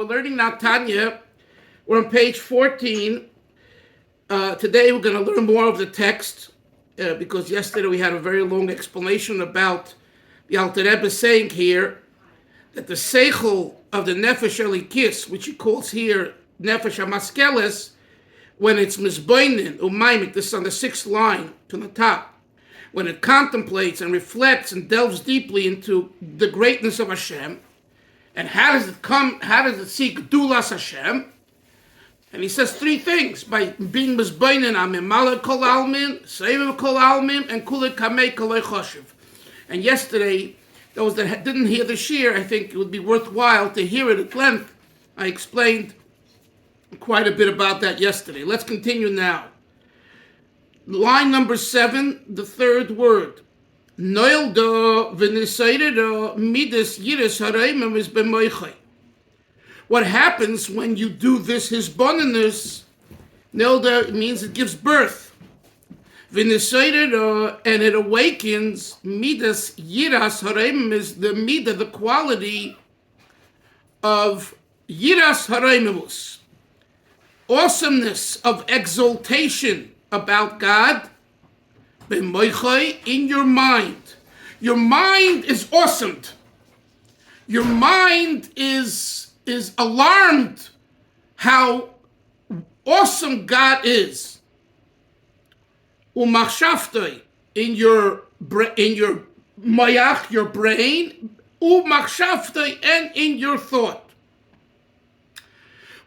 We're learning now Tanya. We're on page 14. Today we're going to learn more of the text because yesterday we had a very long explanation about the Alter Rebbe saying here that the seichel of the nefesh elikis, which he calls here nefesh hamaskeles, when it's misboinin umaymik, this is on the 6th line from the top, when it contemplates and reflects and delves deeply into the greatness of Hashem, and how does it seek Gedulas Hashem? And he says 3 things: by being misboinin amimala kol almin, seiv kol almin, and kule kamei kolei choshev. And yesterday, those that didn't hear the shir, I think it would be worthwhile to hear it at length. I explained quite a bit about that yesterday. Let's continue now. Line number 7, the 3rd word. Noildo v'nisayredo midas yiras hareimim is b'moichai. What happens when you do this hisbonenus? Noildo means it gives birth. V'nisayredo, and it awakens midas yiras hareimim is the midah, the quality of yiras hareimimus, awesomeness of exaltation about God, in your mind. Your mind is awesomed. Your mind is alarmed how awesome God is. Umachshavtoi, in your mayach, your brain, umachshavtoi, and in your thought.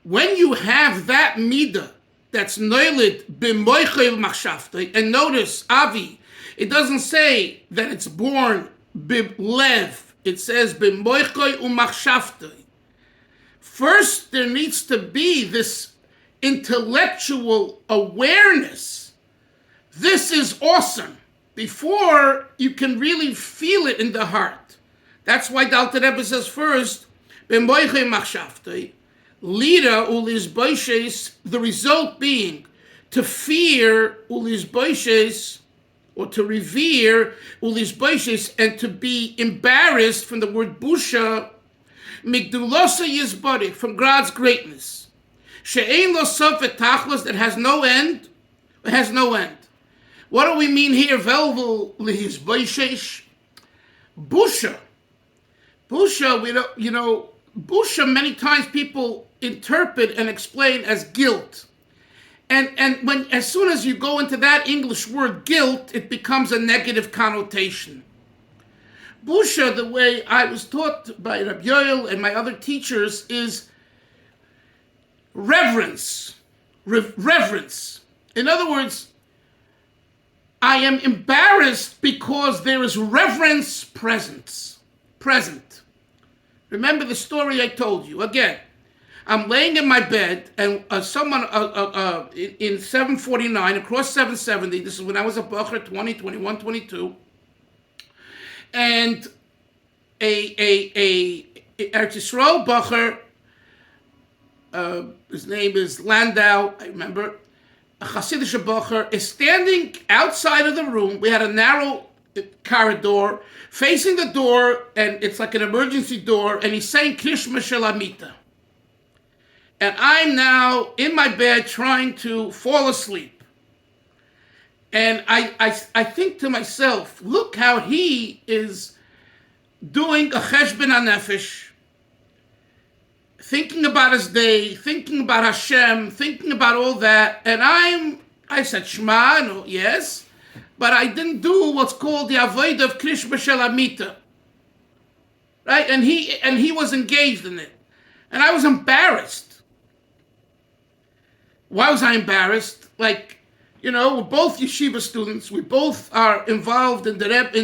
When you have that midah, that's noilid b'moichel machshavtoi, and notice, Avi, it doesn't say that it's born b'lev, it says b'moichel umachshavtoi. First, there needs to be this intellectual awareness. This is awesome, before you can really feel it in the heart. That's why the Alter Rebbe says first, b'moichel machshavtoi, Lira ulizboishes, the result being to fear ulizboishes, or to revere ulizboishes, and to be embarrassed from the word busha, migdulosa yizbodik, from God's greatness. She'ein lo sof etachlos, that has no end. It has no end. What do we mean here? Velvel lizboishes, busha. Busha, we don't, busha, many times people interpret and explain as guilt. And as soon as you go into that English word guilt, it becomes a negative connotation. Busha, the way I was taught by Rabbi Yoel and my other teachers, is reverence. Reverence. In other words, I am embarrassed because there is reverence present. Remember the story I told you. Again, I'm laying in my bed, and someone in 749, across 770, this is when I was a Bacher, 20, 21, 22, and a Eretz Yisrael Bacher, his name is Landau, I remember, a Hasidic Bacher, is standing outside of the room. We had a narrow corridor facing the door, and it's like an emergency door, and he's saying Krishma Shalamita. And I'm now in my bed trying to fall asleep. And I think to myself, look how he is doing a cheshbon hanefesh, thinking about his day, thinking about Hashem, thinking about all that. And I said, Shema, no, yes, but I didn't do what's called the avodah of Krishma Shalamita. Right? And he was engaged in it. And I was embarrassed. Why was I embarrassed? Like, we're both yeshiva students. We both are involved in the Rebbe,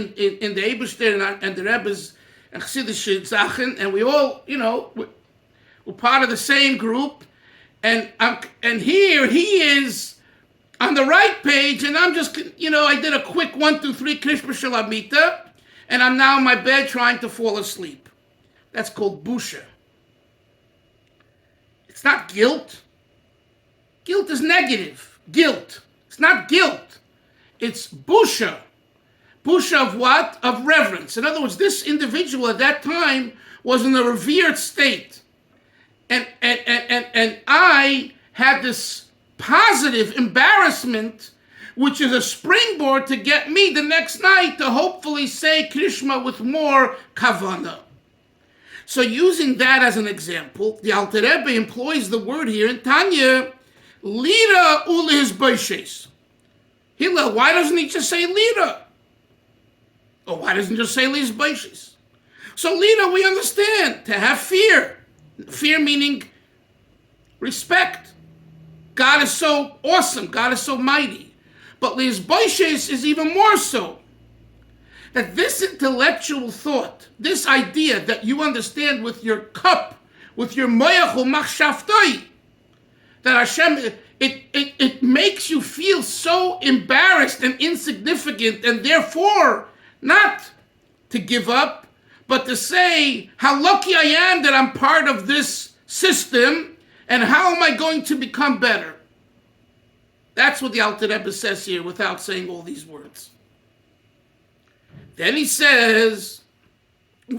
in the Eberstein and the Rebbe's and Chassidish Zachen, and we all, we're part of the same group. And here he is on the right page, and I'm just, I did a quick 1, 2, 3 Krishma Shalamita, and I'm now in my bed trying to fall asleep. That's called busha. It's not guilt. Guilt is negative. Guilt. It's not guilt. It's busha. Busha of what? Of reverence. In other words, this individual at that time was in a revered state. And And I had this positive embarrassment, which is a springboard to get me the next night to hopefully say Krishma with more kavana. So using that as an example, the Alter Rebbe employs the word here in Tanya, lira ulis boishes. Hillel, why doesn't he just say lira? Or why doesn't he just say lis boishes? So lira, we understand, to have fear. Fear meaning respect. God is so awesome. God is so mighty. But lis boishes is even more so. That this intellectual thought, this idea that you understand with your cup, with your moyach u'machshavtoi, that Hashem, it makes you feel so embarrassed and insignificant, and therefore not to give up, but to say how lucky I am that I'm part of this system, and how am I going to become better? That's what the Alter Rebbe says here without saying all these words. Then he says, now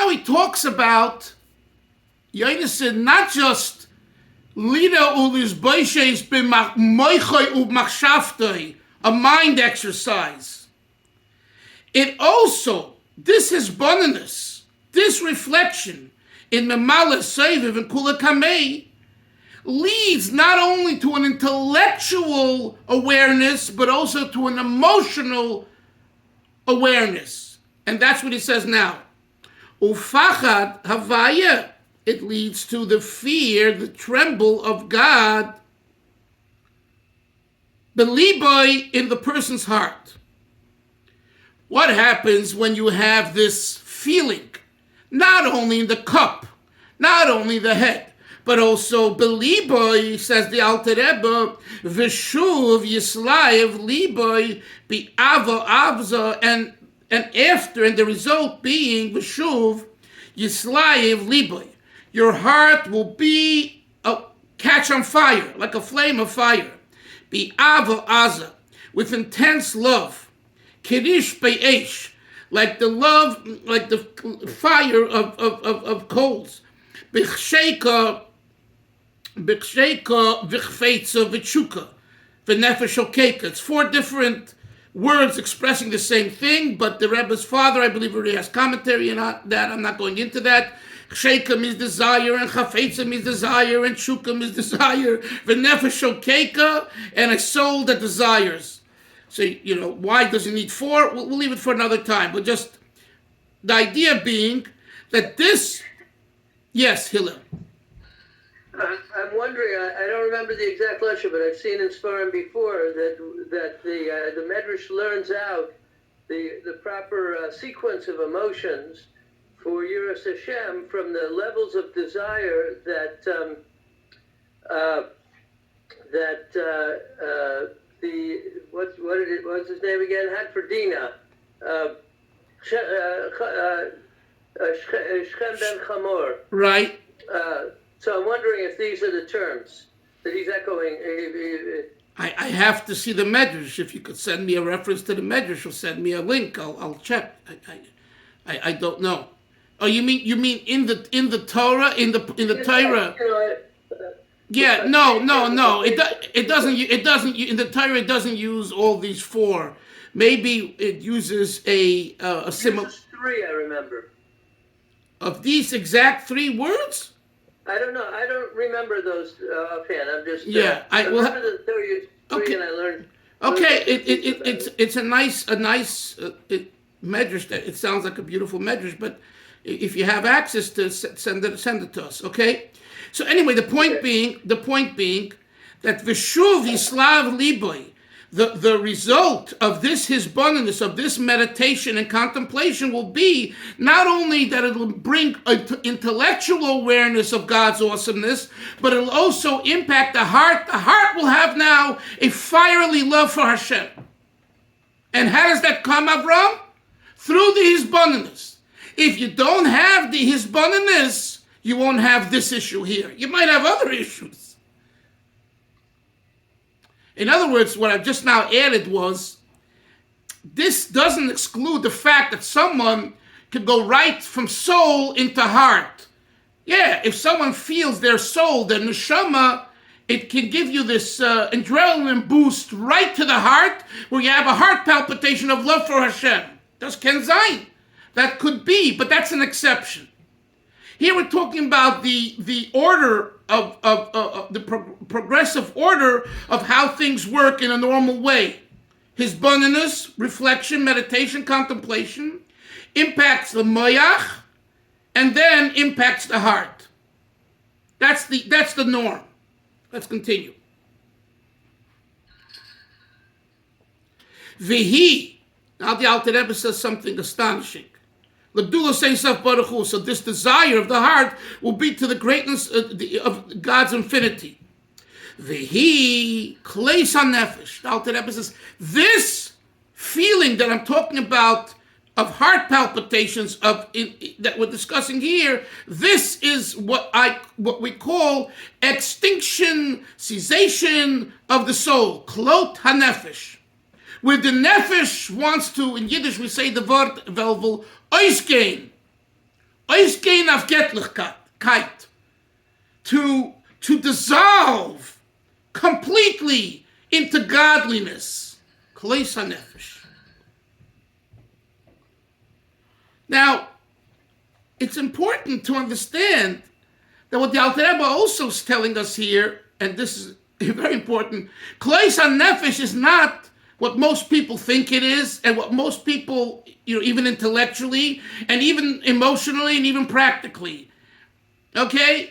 he talks about Yonason, not just a mind exercise. It also, this hisbonenus, this reflection in Memala Seiviv and Kula Kamei, leads not only to an intellectual awareness, but also to an emotional awareness. And that's what he says now. Ufachad havaya, it leads to the fear, the tremble of God, beliboy, in the person's heart. What happens when you have this feeling, not only in the cup, not only the head, but also beliboy, says the Alter Rebbe, v'shuv yislayev liboy bi'ava avza, and after, and the result being v'shuv yislayev liboy, your heart will be catch on fire, like a flame of fire, bi'ava aza, with intense love, kirish be'esh, like the love, like the fire of coals, b'chsheka v'chfeitza v'tshuka v'nefesh okeka. It's 4 different words expressing the same thing, but the Rebbe's father, I believe, already has commentary on that. I'm not going into that. Chsheka means desire, and chafeitza means desire, and tshuka means desire, v'nefesh okeka, and a soul that desires. So, why does he need 4? We'll leave it for another time. But just the idea being that this, yes, Hillel. I'm wondering. I don't remember the exact lecture, but I've seen in Sfarim before that the Medrash learns out the proper sequence of emotions for Yiras Hashem from the levels of desire that what's his name again? Hadfordina, Shechem ben Chamor. Right. So I'm wondering if these are the terms that he's echoing. I have to see the Medrash. If you could send me a reference to the Medrash or send me a link, I'll check. I don't know. Oh, you mean in the Torah, in the Torah? Yeah, no. It doesn't in the Torah. It doesn't use all these 4. Maybe it uses a similar. 3, I remember. Of these exact 3 words. I don't know. I don't remember those offhand. I'm just I remember the 3, and I learned. Okay, it's a nice medrash. That it sounds like a beautiful medrash, but if you have access to send it to us. Okay. So anyway, the point being that v'shuv yislav liboy, the result of this hisbonenus, of this meditation and contemplation, will be not only that it will bring intellectual awareness of God's awesomeness, but it will also impact the heart. The heart will have now a fiery love for Hashem. And how does that come, Avram? Through the hisbonenus. If you don't have the hisbonenus, you won't have this issue here. You might have other issues. In other words, what I've just now added was, this doesn't exclude the fact that someone could go right from soul into heart. Yeah, if someone feels their soul, their neshama, it can give you this adrenaline boost right to the heart, where you have a heart palpitation of love for Hashem. Das can sein. That could be, but that's an exception. Here we're talking about the order of the progressive order of how things work in a normal way. His bonus, reflection, meditation, contemplation, impacts the moyach, and then impacts the heart. That's the norm. Let's continue. Vihi. Now the Alter Rebbe says something astonishing. So this desire of the heart will be to the greatness of God's infinity. Vihi kleis hanefesh. The Alter Rebbe says, this feeling that I'm talking about of heart palpitations that we're discussing here, this is what we call extinction, cessation of the soul, klot hanefesh, where the nefesh wants to, in Yiddish we say the word velvel oisgein auf Gettlichkeit, to dissolve completely into godliness, kleis hanefesh. Now, it's important to understand that what the Alter Rebbe also is telling us here, and this is very important, kleis hanefesh is not what most people think it is, and what most people, even intellectually, and even emotionally, and even practically. Okay?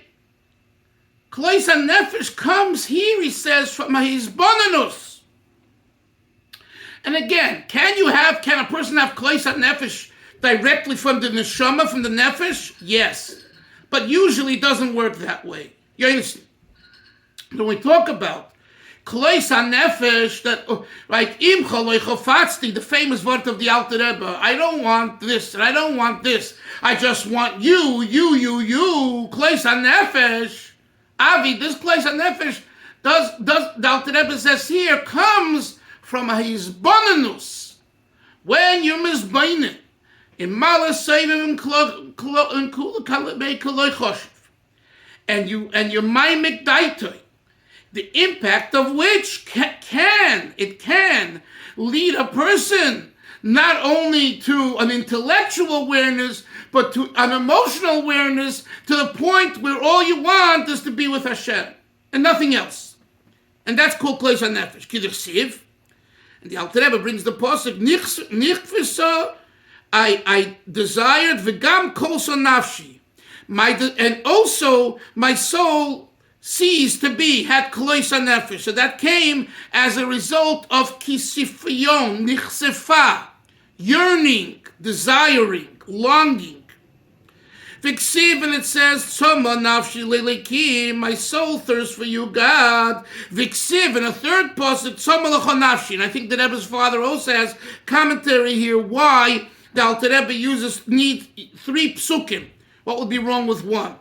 Kleis hanefesh comes here, he says, from his bonanus. And again, can a person have kleis hanefesh directly from the neshama, from the nefesh? Yes. But usually it doesn't work that way. You understand? When we talk about kleis hanefesh, that like imcha loichofatzti, the famous word of the Alter Rebbe, I don't want this and I don't want this. I just want you. Kleis hanefesh, Avi, this kleis hanefesh does the Alter Rebbe says here comes from his bonanus. When you're misbaining in malas seivim and kula kalei choshev, and you're maimek daitoi, the impact of which can lead a person not only to an intellectual awareness, but to an emotional awareness, to the point where all you want is to be with Hashem and nothing else. And that's called kleis hanefesh. Kiddush. And the Alter Rebbe brings the pasuk, nichvisa, I desired v'gam kolso nafshi, and also my soul ceased to be, had kleis hanefesh. So that came as a result of kisifiyon, nichsefa, yearning, desiring, longing. V'ksiv, and it says, Tzoma nafshi lelekim, my soul thirsts for you, God. V'ksiv, and a third pasuk, Tzoma lecho nafshi. And I think the Rebbe's father also has commentary here why the Alter Rebbe need 3 psukim. What would be wrong with 1?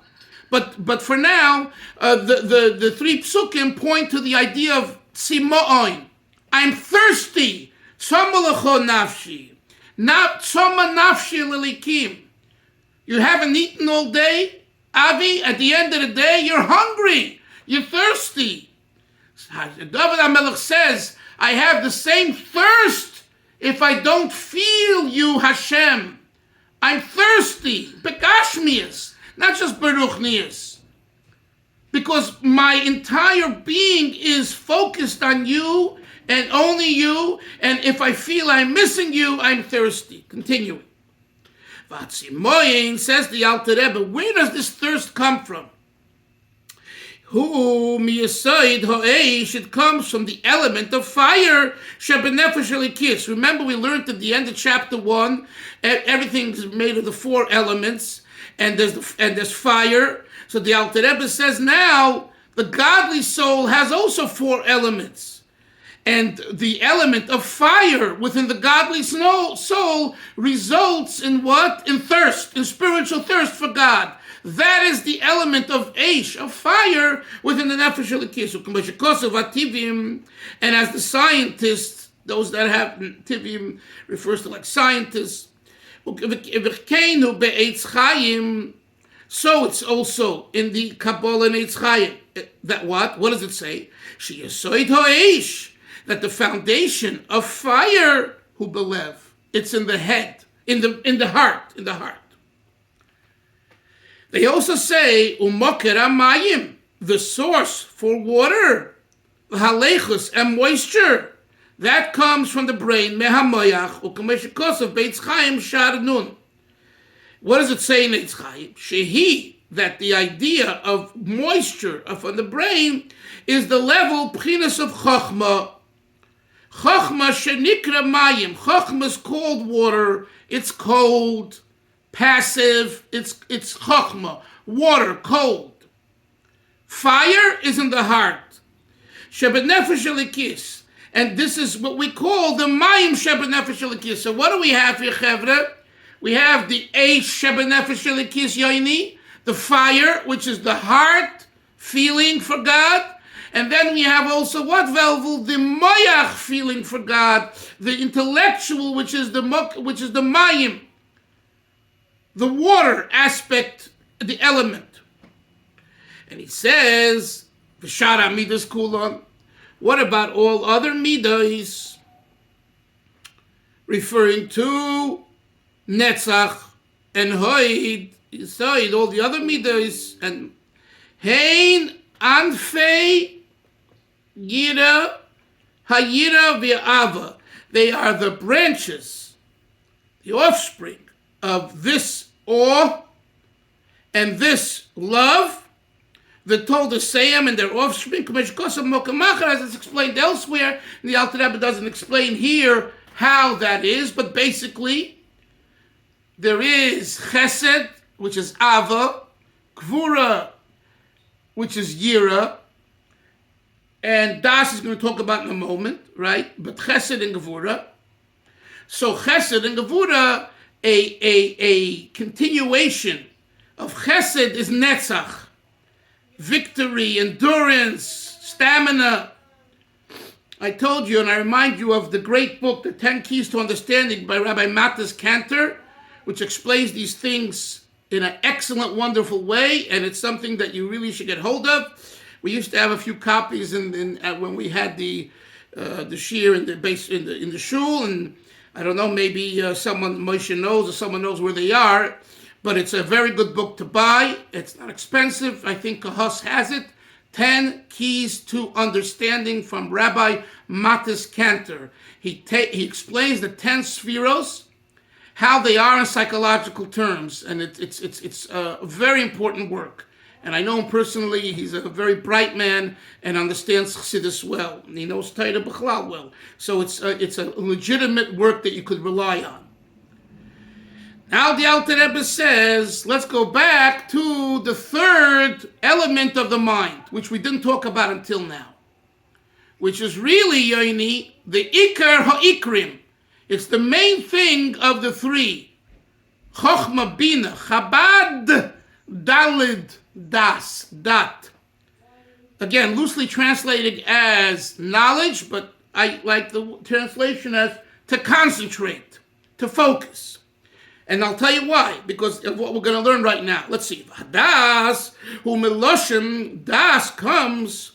But for now, the 3 psukim point to the idea of tzimo'oin. I'm thirsty. Tzoma lecho nafshi. Not tzoma nafshi lelikim. You haven't eaten all day, Avi. At the end of the day, you're hungry. You're thirsty. David HaMelech says, I have the same thirst if I don't feel you, Hashem. I'm thirsty. Begashmias. Not just beruchnias. Because my entire being is focused on you and only you. And if I feel I'm missing you, I'm thirsty. Continuing. Vatzimoyin, says the Alter Rebbe, where does this thirst come from? Who miyasaid ha'eish, it comes from the element of fire. Shebenefesh elikis. Remember, we learned at the end of chapter 1, everything's made of the 4 elements, and there's fire. So the Alter Rebbe says now the godly soul has also 4 elements. And the element of fire within the godly soul results in what? In thirst, in spiritual thirst for God. That is the element of eish, of fire, within the nefesh elikis. And as the scientists, those that have tivim, refers to like scientists. So it's also in the Kabbalah Neitz Chaim. That what? What does it say? She Yesoid Ha'esh, that the foundation of fire, hu belev, it's in the head, in the heart. They also say umoker amayim, the source for water, halechus and moisture, that comes from the brain, mehamoyach ukameshikos of Beitz Chaim shar nun. What does it say in Beitz Chaim? Shehi, that the idea of moisture from the brain is the level pchinas of chokhmah. Chokhmah shenikra mayim. Chokhmah is called water. It's cold, passive. It's chokhmah, water, cold. Fire is in the heart. Shebet nefesh elikis, and this is what we call the mayim shebet nefesh elikis. So what do we have here, chevra? We have the eish shebet nefesh elikis yoini, the fire, which is the heart feeling for God. And then we have also what, Velvel? The moyach feeling for God, the intellectual, which is the mayim, the water aspect, the element. And he says, V'shara midas kulon. What about all other midas? Referring to netzach and hoid, Yisoid, all the other midas, and hein anfei yira hayira v'ava. They are the branches, the offspring of this awe and this love, the told the Sayam and their offspring, as it's explained elsewhere. The Alter Rebbe doesn't explain here how that is, but basically there is chesed, which is ava, gvura, which is yira, and das is going to talk about in a moment, right? But chesed and gvura. So chesed and gvura, a continuation of chesed is netzach, victory, endurance, stamina. I told you, and I remind you of the great book, The 10 Keys to Understanding by Rabbi Matis Cantor, which explains these things in an excellent, wonderful way, and it's something that you really should get hold of. We used to have a few copies when we had the shiur in the shul, and I don't know, maybe someone Moshe knows or someone knows where they are. But it's a very good book to buy. It's not expensive. I think Kahos has it. 10 Keys to Understanding from Rabbi Matis Cantor. He explains the 10 spheros, how they are in psychological terms, and it's a very important work. And I know him personally. He's a very bright man and understands Chassidus well. And he knows Torah B'chlal well. So it's a legitimate work that you could rely on. Now the Alter Rebbe says, let's go back to the third element of the mind, which we didn't talk about until now, which is really, Yoini, the Ikar Ha'ikrim. It's the main thing of the three. Chochma, Bina, Chabad, Dalid, Das, Dat. Again, loosely translated as knowledge, but I like the translation as to concentrate, to focus. And I'll tell you why, because of what we're going to learn right now. Let's see. Das, who Miloshim, Das comes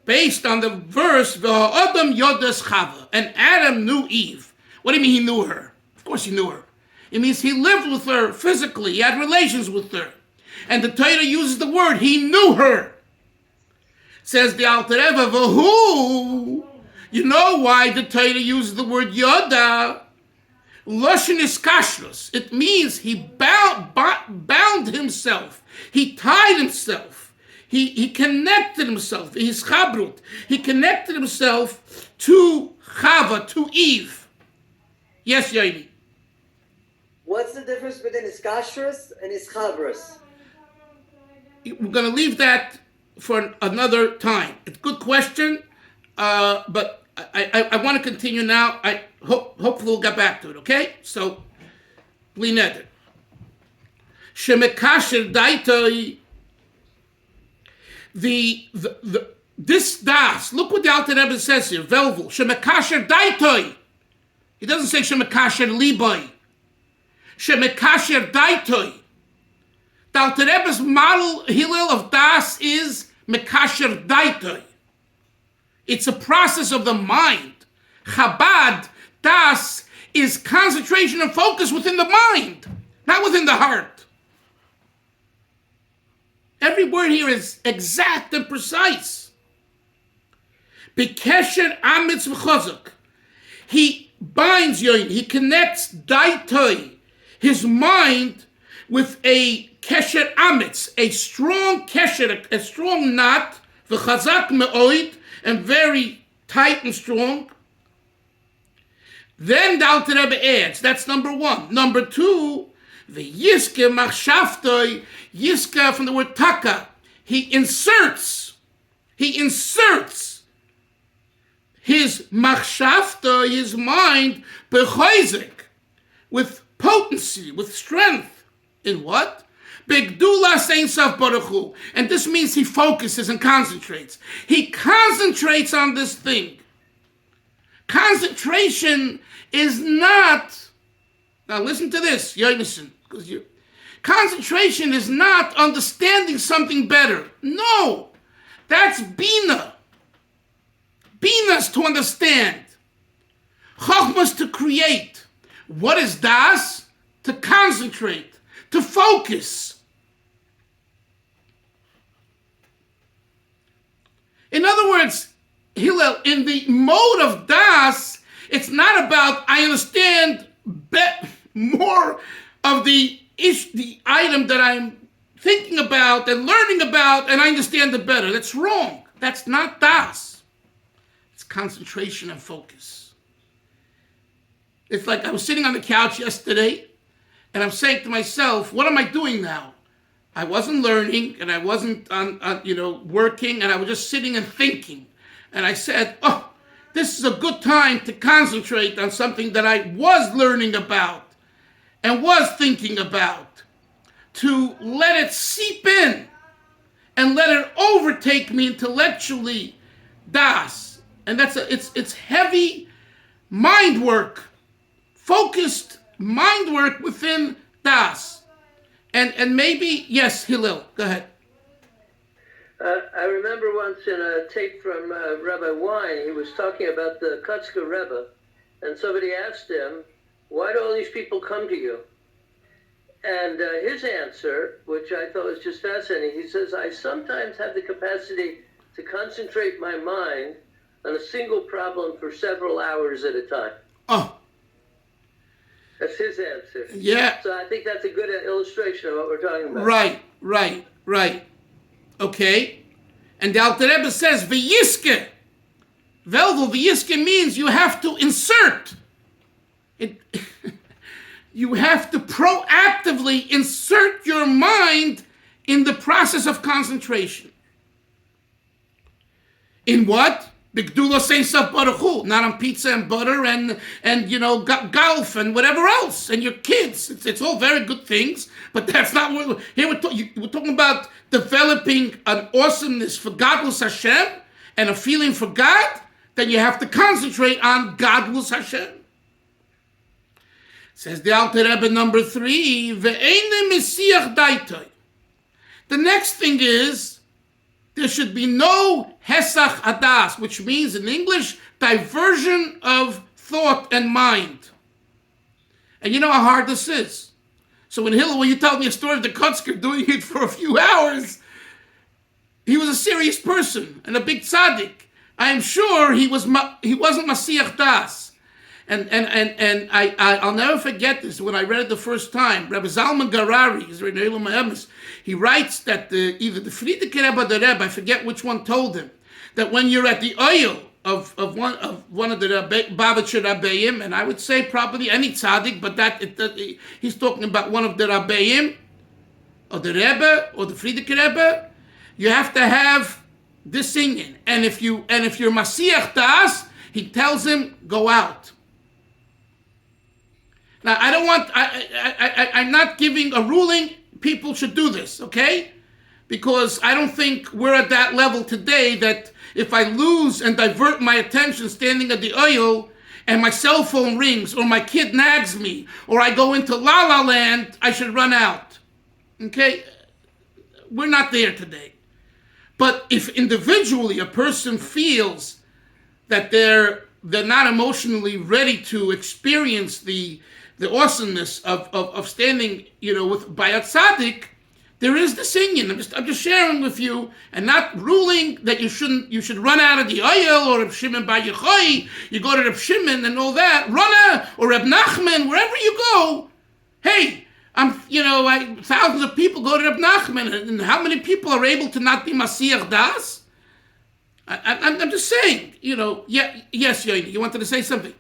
based on the verse, V'ha'adam yodas Chava, and Adam knew Eve. What do you mean he knew her? Of course he knew her. It means he lived with her physically. He had relations with her. And the Torah uses the word, he knew her. Says the Alter Rebbe, V'hu. You know why the Torah uses the word Yoda? Loshen is kashrus. It means he bound himself. He tied himself. He connected himself. His chabrut. He connected himself to Chava, to Eve. Yes, Yaini. What's the difference between his kashrus and his chabrus? We're going to leave that for another time. It's a good question, but I want to continue now. Hopefully we'll get back to it, okay? So, bli neder. Shemekasher daitoi. This das, look what the Alter Rebbe says here, Velvel. Shemekasher daitoi. He doesn't say Shemekasher liboi. Shemekasher daitoi. The Alter Rebbe's model, Hillel, of Das is Mekasher Daitoi. It's a process of the mind. Chabad, Das, is concentration and focus within the mind, not within the heart. Every word here is exact and precise. Bekesher amitz v'chozok. He binds yoin, he connects daitoi, his mind, with a kesher amitz, a strong kesher, a strong knot, v'chazak me'oid, and very tight and strong. Then the Alter Rebbe adds, that's number one. Number two, the yiske machshaftoi, yiska from the word taka. He inserts his machshavta, his mind, bechoizik, with potency, with strength. In what? Begdula Ein Sof Baruch Hu. And this means he focuses and concentrates. He concentrates on this thing. Concentration is not, now listen to this, Yonason, because concentration is not understanding something better. No, that's Bina. Bina's to understand. Chochma's to create. What is Das? To concentrate, to focus. In other words, Hillel, in the mode of Das, it's not about I understand more of the item that I'm thinking about and learning about, and I understand it better. That's wrong. That's not Das. It's concentration and focus. It's like I was sitting on the couch yesterday, and I'm saying to myself, what am I doing now? I wasn't learning, and I wasn't working, and I was just sitting and thinking. And I said, oh, this is a good time to concentrate on something that I was learning about and was thinking about, to let it seep in and let it overtake me intellectually, Das. And it's heavy mind work, focused mind work within Das. And maybe, yes, Hillel, go ahead. I remember once in a tape from Rabbi Wein, he was talking about the Kotzker Rebbe, and somebody asked him, why do all these people come to you? And his answer, which I thought was just fascinating, he says, I sometimes have the capacity to concentrate my mind on a single problem for several hours at a time. Oh. That's his answer. Yeah. So I think that's a good illustration of what we're talking about. Right. Okay. And the Alter Rebbe says, V'yiske. Velvel, V'yiske means you have to insert. You have to proactively insert your mind in the process of concentration. In what? B'gdula Ein Sof Baruch Hu, not on pizza and butter and golf and whatever else, and your kids. It's all very good things, but that's not what here we're talking about. Developing an awesomeness for Godless Hashem and a feeling for God. Then you have to concentrate on Godless Hashem. Says the Alter Rebbe, number 3, Ve'ene Mesiach Daitoi. The next thing is, there should be no Hesach Adas, which means in English, diversion of thought and mind. And you know how hard this is. So when you told me a story of the Kotzker doing it for a few hours, he was a serious person and a big tzaddik. I am sure he wasn't Masiach Das. And I'll never forget this. When I read it the first time, Rabbi Zalman Garari, he writes that either the Frierdiker Rebbe or the Rebbe, I forget which one, told him that when you're at the oil of one of the Babachir Rabbeim, and I would say probably any tzaddik, but he's talking about one of the Rabbeim, or the Rebbe, or the Frierdiker Rebbe, you have to have this singing. And if you're Masiach Das, he tells him, go out. Now, I'm not giving a ruling, people should do this, okay? Because I don't think we're at that level today that if I lose and divert my attention standing at the oil and my cell phone rings or my kid nags me or I go into La La Land, I should run out, okay? we're not there today. But if individually a person feels that they're not emotionally ready to experience the awesomeness of standing, by a tzaddik, there is this inyan. I'm just sharing with you, and not ruling that you should run out of the oil, or Reb Shimon Bar Yochai, you go to Reb Shimon and all that, run out, or Reb Nachman, wherever you go. Hey, thousands of people go to Reb Nachman, and how many people are able to not be Mashiach Das? I'm just saying, yes, Yoini, you wanted to say something?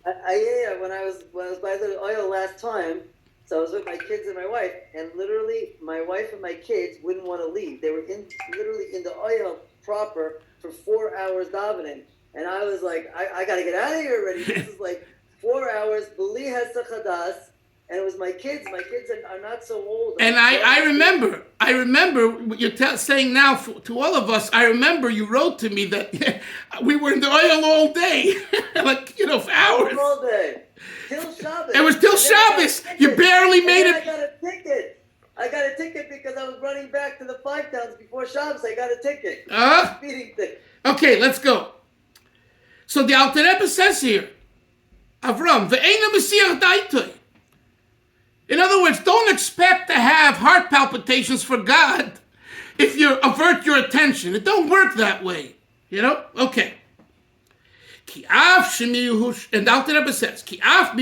Yeah, when I was by the oil last time, so I was with my kids and my wife, and literally my wife and my kids wouldn't want to leave. They were literally in the oil proper for 4 hours davening, and I was like, I got to get out of here already. This is like 4 hours, b'li hesach hadas. And it was my kids. My kids are not so old. And I remember what you're saying now to all of us. I remember you wrote to me that we were in the oil all day, for hours. All day. Till Shabbos. It was till Shabbos. You barely made it. I got a ticket because I was running back to the 5 towns before Shabbos. I got a ticket. Speeding ticket. Okay, let's go. So the Alter Rebbe says here, Avram, ve'eina Mashiach daitoi. In other words, don't expect to have heart palpitations for God if you avert your attention. It don't work that way. Okay. And Alter Rebbe says, even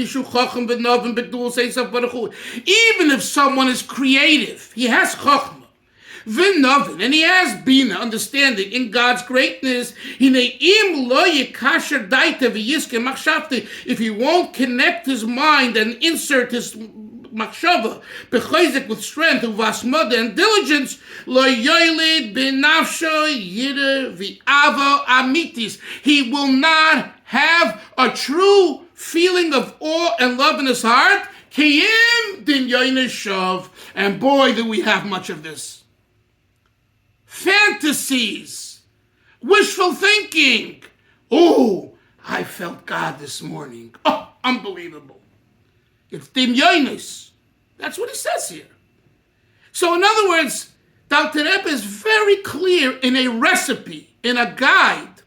if someone is creative, he has chachma, and he has bina, understanding in God's greatness, if he won't connect his mind and insert his machshava, bechayzik, with strength, uvasmada, and diligence, lo yoylid benafsho yira v'ava amitis. He will not have a true feeling of awe and love in his heart. Kiyim din yoyneshov. And boy, do we have much of this. Fantasies, wishful thinking. Oh, I felt God this morning. Oh, unbelievable. It's dim yoynus. That's what he says here. So in other words, Dr. Rebbe is very clear in a recipe, in a guide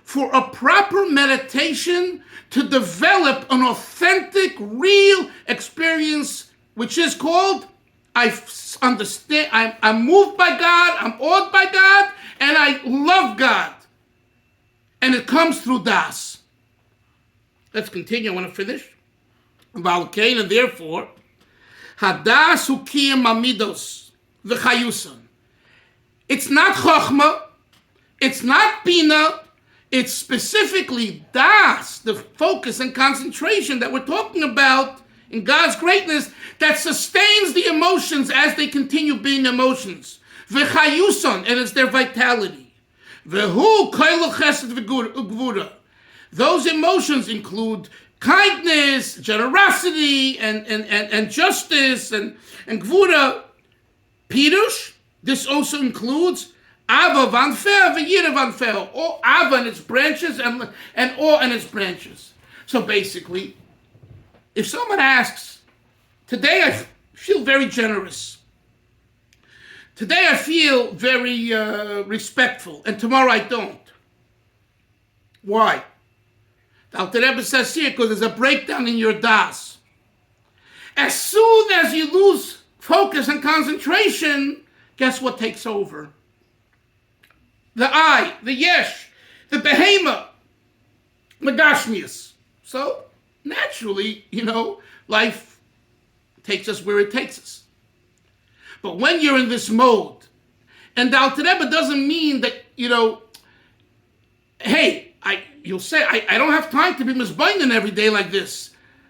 for a proper meditation to develop an authentic, real experience, which is called, I understand, I'm moved by God, I'm awed by God, and I love God. And it comes through Das. Let's continue, I want to finish. Valkein, and therefore, Hadas Ukiyam Amidos V'chayusan. It's not Chochmah, it's not Bina, it's specifically Das, the focus and concentration that we're talking about in God's greatness that sustains the emotions as they continue being emotions. V'chayusan, and it's their vitality. V'hu koilo chesed v'gvura. Those emotions include kindness, generosity, and justice, and gvura. Pirush, this also includes Ava vanfer v'yira vanfer, or Ava and its branches, and Or and its branches. So basically, if someone asks, today I feel very generous, today I feel very respectful, and tomorrow I don't. Why? The Alter Rebbe says here, because there's a breakdown in your das. As soon as you lose focus and concentration, guess what takes over? The I, the yesh, the behema, the gashmias. So, naturally, life takes us where it takes us. But when you're in this mode, and the Alter Rebbe doesn't mean that, hey, you'll say, I don't have time to be misbinding every day like this.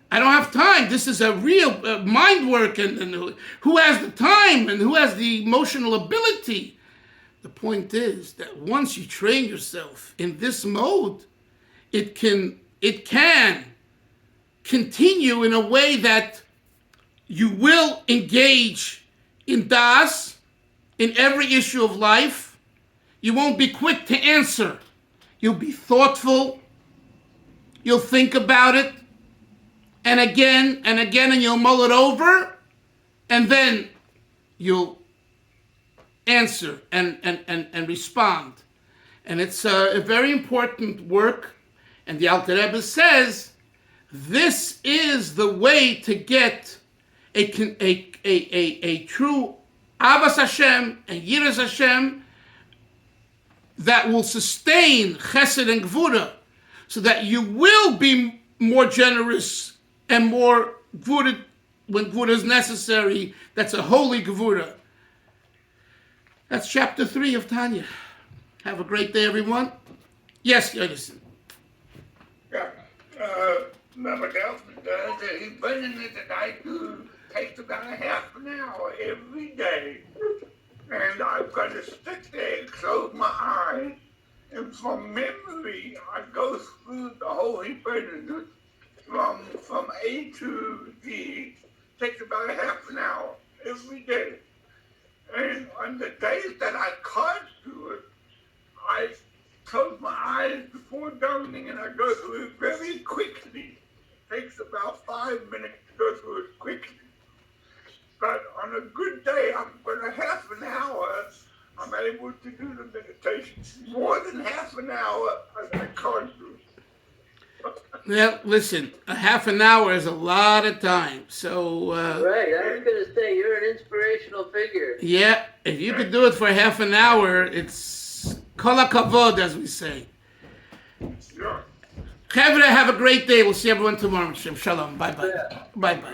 I don't have time. This is a real mind work, and who has the time and who has the emotional ability? The point is that once you train yourself in this mode, it can continue in a way that you will engage in das, in every issue of life. You won't be quick to answer. You'll be thoughtful. You'll think about it. And again, and you'll mull it over. And then you'll answer and respond. And it's a very important work. And the Alter Rebbe says, this is the way to get a true Avas Hashem and Yiras Hashem that will sustain Chesed and Gvura, so that you will be more generous and more Gvura when Gvura is necessary. That's a holy Gvura. That's chapter 3 of Tanya. Have a great day, everyone. Yes, Yodeson. Yeah, Rabbi Dalfin does. He's been in it that I do. Takes about a half an hour every day. And I've got to sit there and close my eyes. And from memory, I go through the Holy Pentateuch from A to Z. Takes about a half an hour every day. And on the days that I can't do it, I close my eyes before dancing and I go through it very quickly. It takes about 5 minutes to go through it quickly. But on a good day, I'm going to half an hour, I'm able to do the meditation. More than half an hour, I can't do. Well, listen, a half an hour is a lot of time. So, Right, I was going to say, you're an inspirational figure. yeah, if you could do it for half an hour, it's kol hakavod, as we say. Yeah. Chevra, have a great day. We'll see everyone tomorrow. Shalom. Bye-bye. Yeah. Bye-bye.